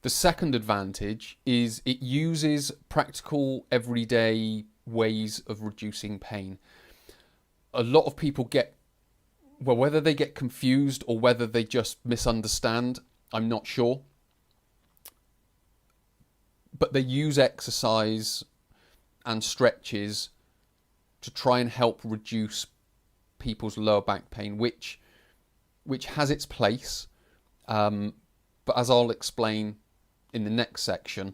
The second advantage is it uses practical everyday ways of reducing pain. A lot of people get, well, whether they get confused or whether they just misunderstand, I'm not sure. But they use exercise and stretches to try and help reduce people's lower back pain, which has its place. But as I'll explain in the next section,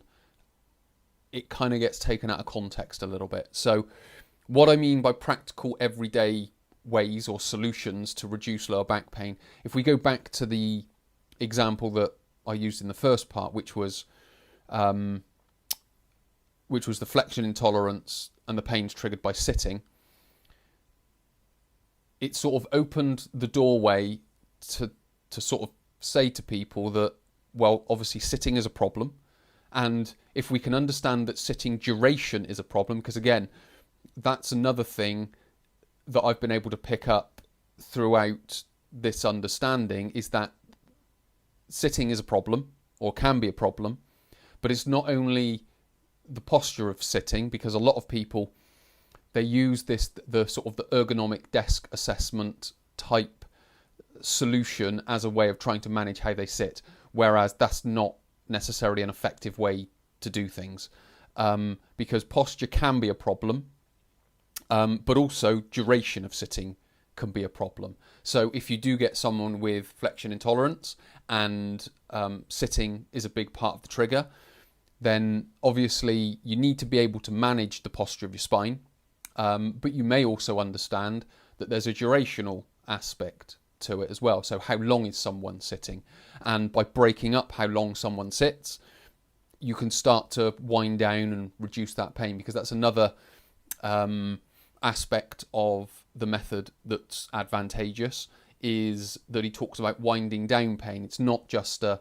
it kind of gets taken out of context a little bit. So what I mean by practical everyday ways or solutions to reduce lower back pain, if we go back to the example that I used in the first part, which was the flexion intolerance and the pains triggered by sitting, it sort of opened the doorway to sort of say to people that, well, obviously sitting is a problem. And if we can understand that sitting duration is a problem, because again, that's another thing that I've been able to pick up throughout this understanding, is that sitting is a problem, or can be a problem, but it's not only the posture of sitting, because a lot of people, they use the sort of the ergonomic desk assessment type solution as a way of trying to manage how they sit, whereas that's not necessarily an effective way to do things, because posture can be a problem, but also duration of sitting can be a problem. So if you do get someone with flexion intolerance and sitting is a big part of the trigger, then obviously you need to be able to manage the posture of your spine, but you may also understand that there's a durational aspect to it as well. So how long is someone sitting? And by breaking up how long someone sits, you can start to wind down and reduce that pain, because that's another aspect of the method that's advantageous, is that he talks about winding down pain. It's not just an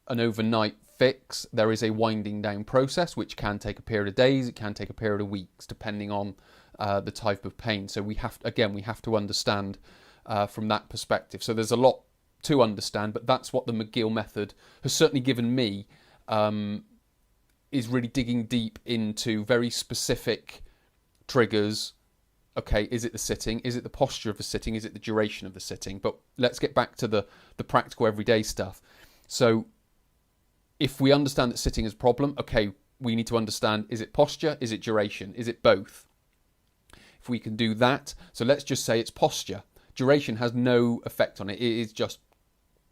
overnight fix. There is a winding down process, which can take a period of days, it can take a period of weeks, depending on the type of pain. So we have to understand from that perspective. So there's a lot to understand, but that's what the McGill method has certainly given me, is really digging deep into very specific triggers. Okay, is it the sitting? Is it the posture of the sitting? Is it the duration of the sitting? But let's get back to the practical everyday stuff. So if we understand that sitting is a problem, okay, we need to understand, is it posture? Is it duration? Is it both? If we can do that, so let's just say it's posture. Duration has no effect on it. It is just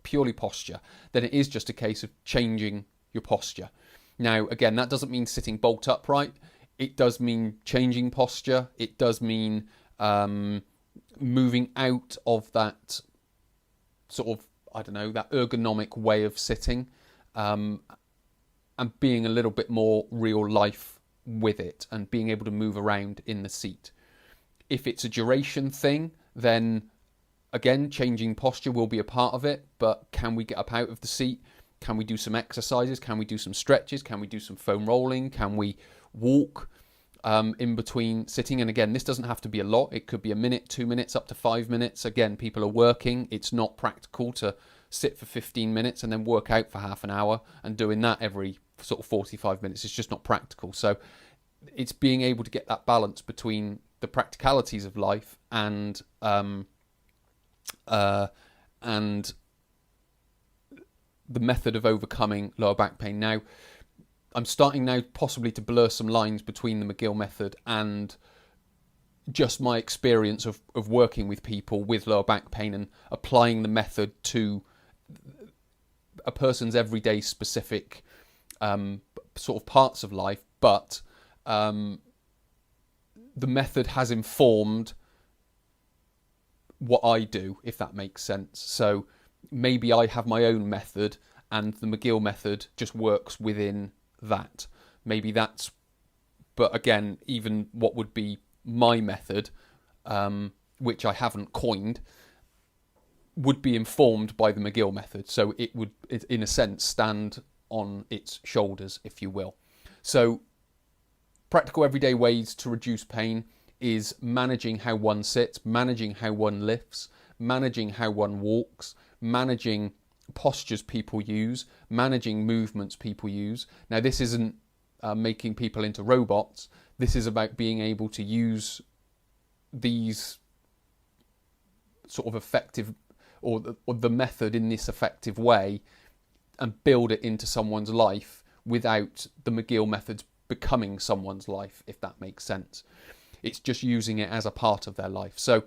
purely posture. Then it is just a case of changing your posture. Now, again, that doesn't mean sitting bolt upright. It does mean changing posture. It does mean moving out of that sort of, I don't know, that ergonomic way of sitting, and being a little bit more real life with it and being able to move around in the seat. If it's a duration thing, then again, changing posture will be a part of it, but can we get up out of the seat? Can we do some exercises? Can we do some stretches? Can we do some foam rolling? Can we walk in between sitting? And again, this doesn't have to be a lot. It could be a minute, 2 minutes, up to 5 minutes. Again, people are working. It's not practical to sit for 15 minutes and then work out for half an hour, and doing that every sort of 45 minutes. It's just not practical. So it's being able to get that balance between the practicalities of life and the method of overcoming lower back pain. Now, I'm starting now possibly to blur some lines between the McGill method and just my experience of working with people with lower back pain and applying the method to a person's everyday specific sort of parts of life. But the method has informed what I do, if that makes sense. So maybe I have my own method and the McGill method just works within that. Maybe that's, but again, even what would be my method, which I haven't coined, would be informed by the McGill method. So it would, in a sense, stand on its shoulders, if you will. So practical everyday ways to reduce pain is managing how one sits, managing how one lifts, managing how one walks, managing postures people use, managing movements people use. Now, this isn't making people into robots. This is about being able to use these sort of effective, or the method in this effective way, and build it into someone's life without the McGill methods becoming someone's life, if that makes sense. It's just using it as a part of their life. So